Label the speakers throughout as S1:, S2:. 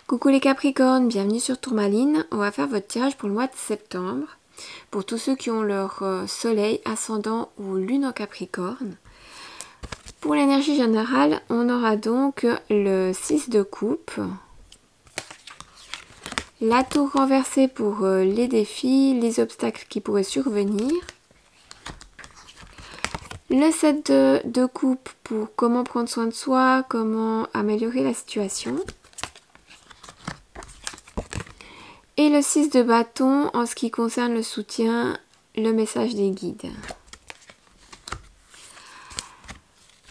S1: Coucou les Capricornes, bienvenue sur Tourmaline. On va faire votre tirage pour le mois de septembre. Pour tous ceux qui ont leur soleil, ascendant ou lune en Capricorne. Pour l'énergie générale, on aura donc le 6 de coupe. La tour renversée pour les défis, les obstacles qui pourraient survenir. Le 7 de coupe pour comment prendre soin de soi, comment améliorer la situation. Et le 6 de bâton en ce qui concerne le soutien, le message des guides.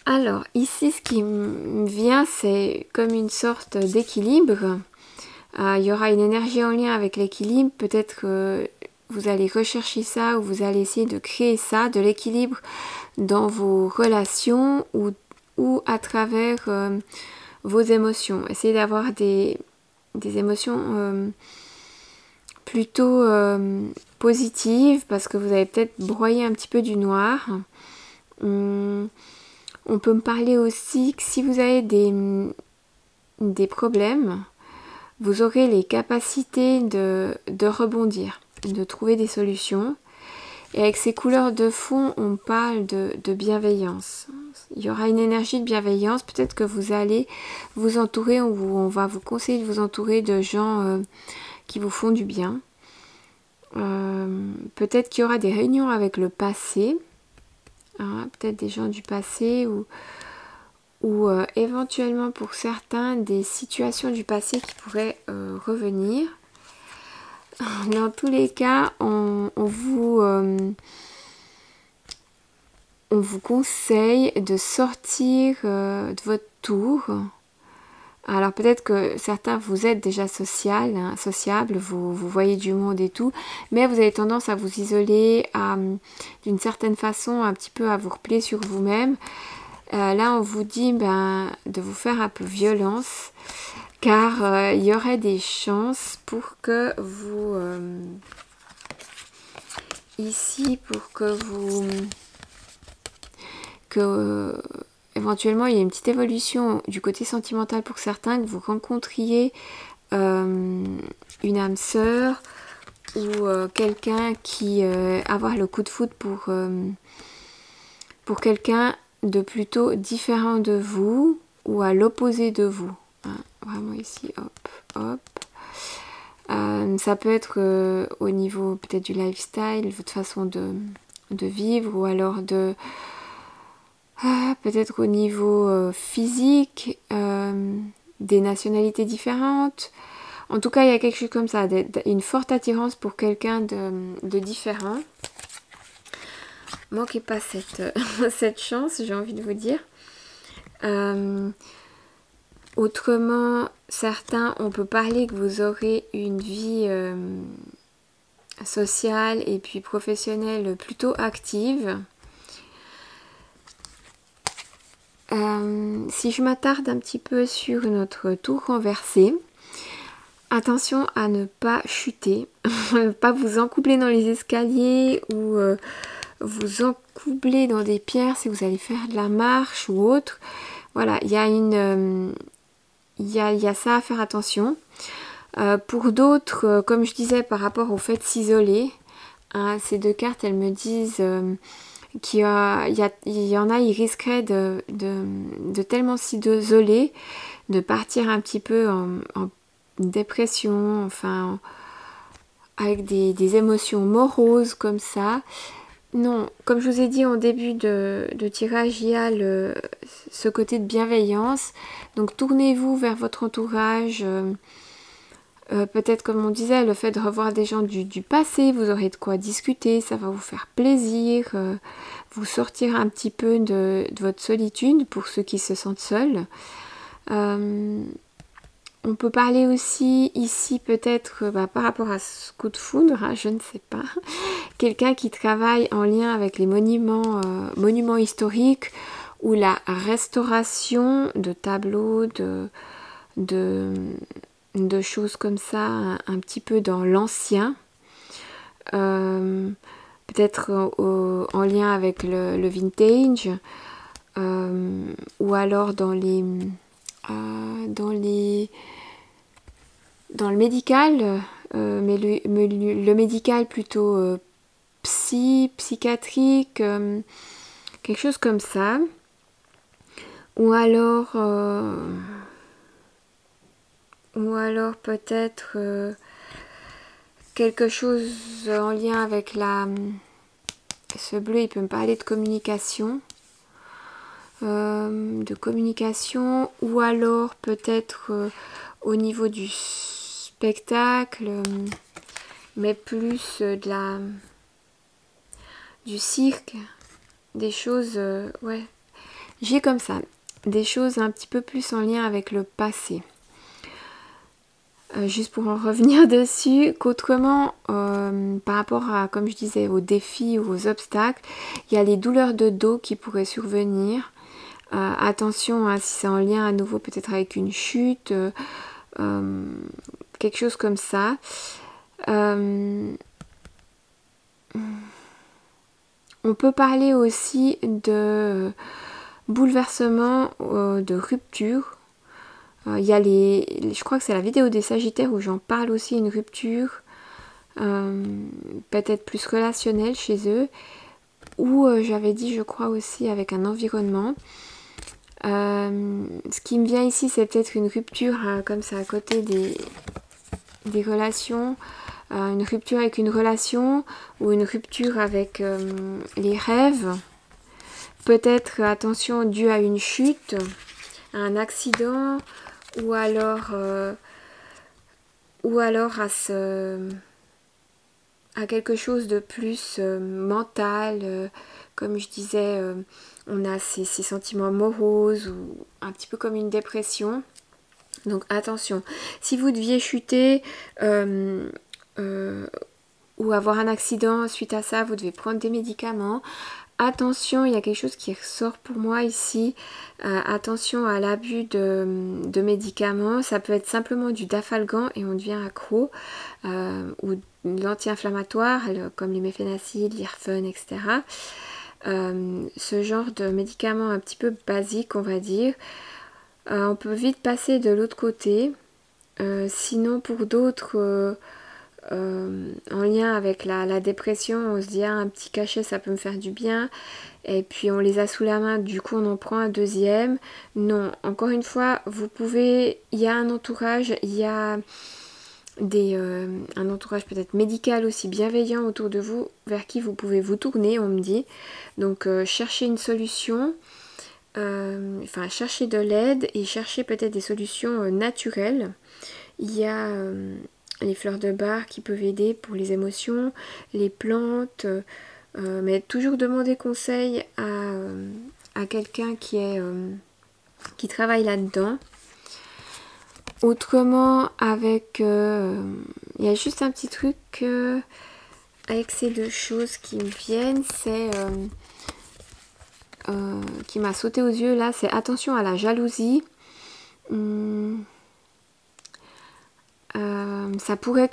S1: Alors ici ce qui me vient c'est comme une sorte d'équilibre. Il y aura une énergie en lien avec l'équilibre. Peut-être que vous allez rechercher ça ou vous allez essayer de créer ça, de l'équilibre dans vos relations ou à travers vos émotions. Essayez d'avoir des émotions plutôt positive parce que vous avez peut-être broyé un petit peu du noir. On peut me parler aussi que si vous avez des problèmes, vous aurez les capacités de rebondir, de trouver des solutions. Et avec ces couleurs de fond, on parle de bienveillance. Il y aura une énergie de bienveillance. Peut-être que vous allez vous entourer, on va vous conseiller de vous entourer de gens qui vous font du bien. Peut-être qu'il y aura des réunions avec le passé, hein, peut-être des gens du passé ou éventuellement pour certains des situations du passé qui pourraient revenir. Dans tous les cas, on vous conseille de sortir de votre tour. Alors peut-être que certains vous êtes déjà sociable, vous voyez du monde et tout, mais vous avez tendance à vous isoler, d'une certaine façon un petit peu à vous replier sur vous-même. Là on vous dit de vous faire un peu violence, car il y aurait des chances pour que vous... ici, pour que vous... éventuellement, il y a une petite évolution du côté sentimental pour certains, que vous rencontriez une âme sœur ou quelqu'un qui avoir le coup de foudre pour quelqu'un de plutôt différent de vous ou à l'opposé de vous. Hein, vraiment ici, hop, hop. Ça peut être au niveau peut-être du lifestyle, votre façon de vivre ou alors de... peut-être au niveau physique, des nationalités différentes. En tout cas, il y a quelque chose comme ça, une forte attirance pour quelqu'un de différent. Manquez pas cette chance, j'ai envie de vous dire. Autrement, certains, on peut parler que vous aurez une vie sociale et puis professionnelle plutôt active. Si je m'attarde un petit peu sur notre tour renversé, attention à ne pas chuter, pas vous encoubler dans les escaliers ou vous encoubler dans des pierres si vous allez faire de la marche ou autre. Voilà, il y a ça à faire attention. Pour d'autres, comme je disais par rapport au fait de s'isoler, hein, ces deux cartes elles me disent... il y en a, ils risqueraient de tellement s'isoler, de partir un petit peu en dépression, enfin, avec des émotions moroses comme ça. Non, comme je vous ai dit en début de tirage, il y a ce côté de bienveillance. Donc tournez-vous vers votre entourage. Peut-être comme on disait, le fait de revoir des gens du passé, vous aurez de quoi discuter, ça va vous faire plaisir, vous sortir un petit peu de votre solitude pour ceux qui se sentent seuls. On peut parler aussi ici peut-être par rapport à ce coup de foudre, hein, je ne sais pas, quelqu'un qui travaille en lien avec les monuments historiques ou la restauration de tableaux, de choses comme ça, un petit peu dans l'ancien, peut-être en lien avec le vintage, ou alors dans les dans le médical, mais le médical plutôt psychiatrique, quelque chose comme ça. Ou alors peut-être quelque chose en lien avec ce bleu, il peut me parler de communication. Ou alors peut-être au niveau du spectacle, mais plus du cirque, des choses, ouais, j'ai comme ça, des choses un petit peu plus en lien avec le passé. Juste pour en revenir dessus, qu'autrement, par rapport à, comme je disais, aux défis ou aux obstacles, il y a les douleurs de dos qui pourraient survenir. Attention hein, si c'est en lien à nouveau peut-être avec une chute, quelque chose comme ça. On peut parler aussi de bouleversement, de rupture. Il y a je crois que c'est la vidéo des Sagittaires où j'en parle aussi, une rupture peut-être plus relationnelle chez eux, ou j'avais dit je crois aussi avec un environnement. Ce qui me vient ici, c'est peut-être une rupture comme ça à côté des relations, une rupture avec une relation ou une rupture avec les rêves. Peut-être, attention, dû à une chute, à un accident, ou alors à quelque chose de plus mental, comme je disais, on a ces sentiments moroses ou un petit peu comme une dépression. Donc attention, si vous deviez chuter ou avoir un accident suite à ça, vous devez prendre des médicaments. Attention, il y a quelque chose qui ressort pour moi ici. Attention à l'abus de médicaments. Ça peut être simplement du dafalgan et on devient accro. Ou de l'anti-inflammatoire, comme les méphénacides, l'Irfen, etc. Ce genre de médicaments un petit peu basiques, on va dire. On peut vite passer de l'autre côté. Sinon, pour d'autres... en lien avec la dépression, on se dit un petit cachet ça peut me faire du bien, et puis on les a sous la main, du coup on en prend un deuxième. Non, encore une fois, vous pouvez, il y a un entourage, il y a un entourage peut-être médical aussi bienveillant autour de vous, vers qui vous pouvez vous tourner, on me dit. Donc cherchez une solution, cherchez de l'aide et cherchez peut-être des solutions naturelles. Il y a les fleurs de bar qui peuvent aider pour les émotions, les plantes, mais toujours demander conseil à quelqu'un qui travaille là-dedans. Autrement, il y a juste un petit truc avec ces deux choses qui me viennent, c'est qui m'a sauté aux yeux là, c'est attention à la jalousie. Ça pourrait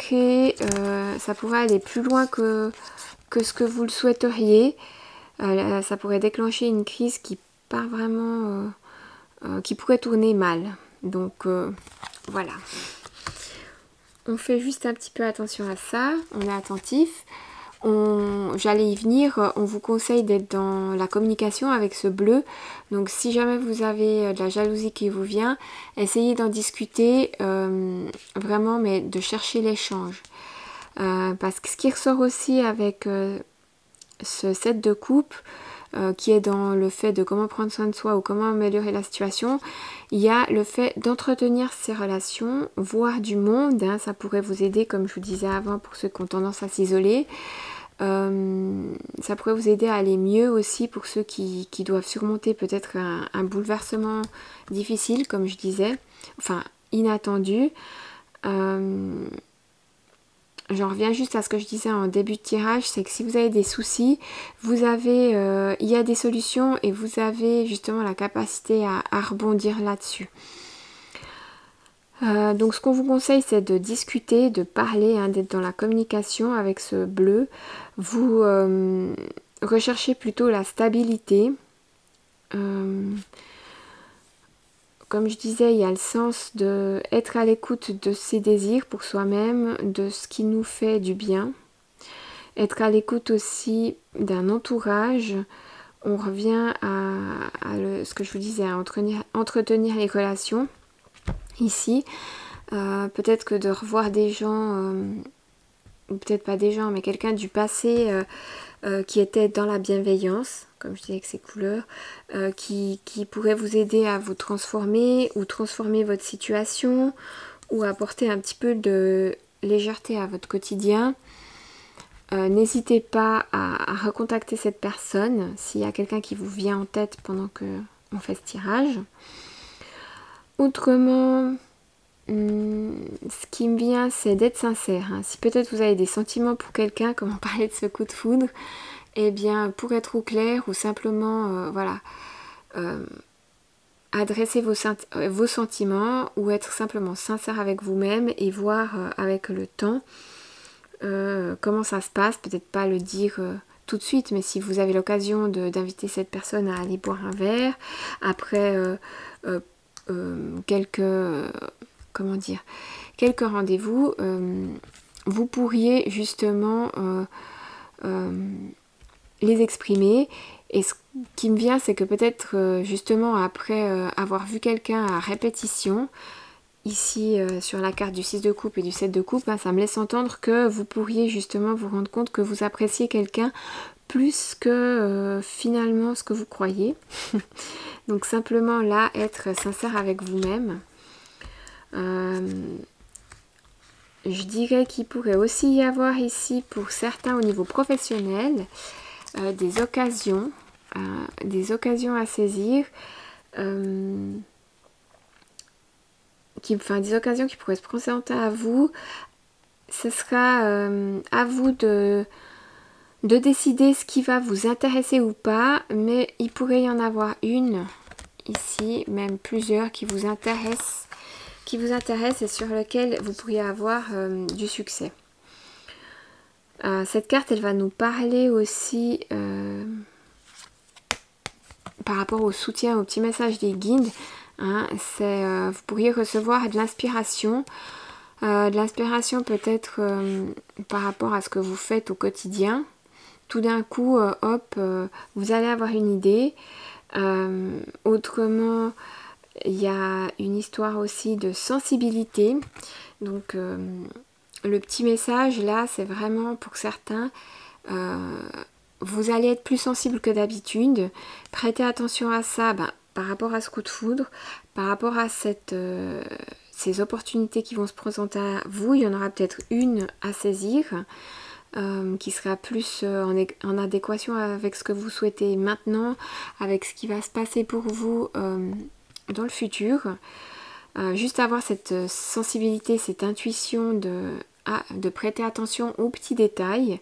S1: ça pourrait aller plus loin que ce que vous le souhaiteriez. Ça pourrait déclencher une crise qui part vraiment, qui pourrait tourner mal. Donc voilà. On fait juste un petit peu attention à ça, on est attentif. J'allais y venir, on vous conseille d'être dans la communication avec ce bleu. Donc si jamais vous avez de la jalousie qui vous vient, essayez d'en discuter vraiment, mais de chercher l'échange. Parce que ce qui ressort aussi avec ce set de coupe, qui est dans le fait de comment prendre soin de soi ou comment améliorer la situation, il y a le fait d'entretenir ces relations, voir du monde, hein, ça pourrait vous aider, comme je vous disais avant, pour ceux qui ont tendance à s'isoler. Ça pourrait vous aider à aller mieux aussi pour ceux qui doivent surmonter peut-être un bouleversement difficile, comme je disais, enfin inattendu. J'en reviens juste à ce que je disais en début de tirage, c'est que si vous avez des soucis, il y a des solutions et vous avez justement la capacité à rebondir là-dessus. Donc ce qu'on vous conseille, c'est de discuter, de parler, hein, d'être dans la communication avec ce bleu. Vous recherchez plutôt la stabilité. comme je disais, il y a le sens de être à l'écoute de ses désirs pour soi-même, de ce qui nous fait du bien. Être à l'écoute aussi d'un entourage. On revient à ce que je vous disais, à entretenir les relations. Ici, peut-être que de revoir des gens, ou peut-être pas des gens, mais quelqu'un du passé qui était dans la bienveillance, comme je disais avec ces couleurs, qui pourrait vous aider à vous transformer ou transformer votre situation ou apporter un petit peu de légèreté à votre quotidien. N'hésitez pas à recontacter cette personne s'il y a quelqu'un qui vous vient en tête pendant que on fait ce tirage. Autrement, ce qui me vient, c'est d'être sincère. Si peut-être vous avez des sentiments pour quelqu'un, comme on parlait de ce coup de foudre, eh bien, pour être au clair ou simplement, adresser vos sentiments ou être simplement sincère avec vous-même et voir avec le temps comment ça se passe. Peut-être pas le dire tout de suite, mais si vous avez l'occasion d'inviter cette personne à aller boire un verre, après quelques rendez-vous, vous pourriez justement les exprimer. Et ce qui me vient, c'est que peut-être justement après avoir vu quelqu'un à répétition, ici sur la carte du 6 de coupe et du 7 de coupe, ça me laisse entendre que vous pourriez justement vous rendre compte que vous appréciez quelqu'un plus que finalement ce que vous croyez. Donc simplement là, être sincère avec vous-même. Je dirais qu'il pourrait aussi y avoir ici pour certains au niveau professionnel des occasions à saisir, des occasions qui pourraient se présenter à vous. Ce sera à vous de décider ce qui va vous intéresser ou pas, mais il pourrait y en avoir une ici, même plusieurs qui vous intéressent et sur lequel vous pourriez avoir du succès. Cette carte, elle va nous parler aussi par rapport au soutien, au petit message des guides. Vous pourriez recevoir de l'inspiration peut-être par rapport à ce que vous faites au quotidien. Tout d'un coup, vous allez avoir une idée. Autrement, il y a une histoire aussi de sensibilité. Donc, le petit message là, c'est vraiment pour certains, vous allez être plus sensible que d'habitude. Prêtez attention à ça par rapport à ce coup de foudre, par rapport à ces opportunités qui vont se présenter à vous. Il y en aura peut-être une à saisir qui sera plus en adéquation avec ce que vous souhaitez maintenant, avec ce qui va se passer pour vous dans le futur. Juste avoir cette sensibilité, cette intuition de prêter attention aux petits détails,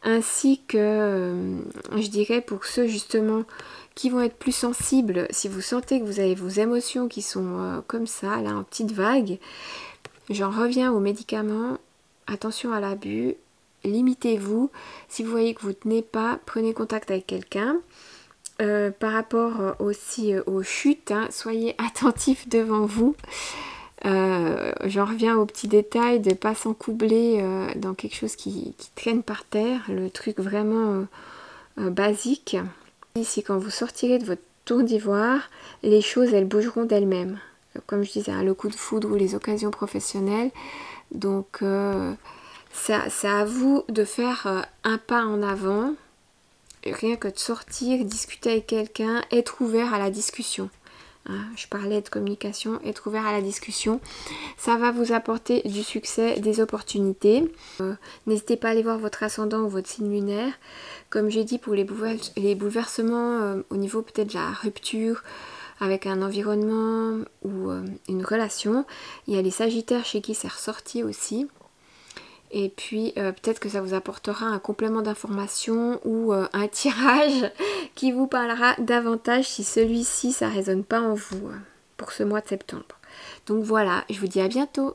S1: ainsi que je dirais pour ceux justement qui vont être plus sensibles, si vous sentez que vous avez vos émotions qui sont comme ça, là en petite vague, j'en reviens aux médicaments, attention à l'abus, limitez-vous, si vous voyez que vous ne tenez pas, prenez contact avec quelqu'un. Par rapport aussi aux chutes, soyez attentifs devant vous. J'en reviens au petit détail de ne pas s'encoubler dans quelque chose qui traîne par terre, le truc vraiment basique. Ici, quand vous sortirez de votre tour d'ivoire, les choses elles bougeront d'elles-mêmes. Comme je disais, le coup de foudre ou les occasions professionnelles. Donc c'est à vous de faire un pas en avant. Rien que de sortir, discuter avec quelqu'un, être ouvert à la discussion. Je parlais de communication, être ouvert à la discussion. Ça va vous apporter du succès, des opportunités. N'hésitez pas à aller voir votre ascendant ou votre signe lunaire. Comme j'ai dit, pour les bouleversements au niveau peut-être de la rupture avec un environnement ou une relation, il y a les sagittaires chez qui c'est ressorti aussi. Et puis peut-être que ça vous apportera un complément d'information ou un tirage qui vous parlera davantage si celui-ci ça résonne pas en vous pour ce mois de septembre. Donc voilà, je vous dis à bientôt.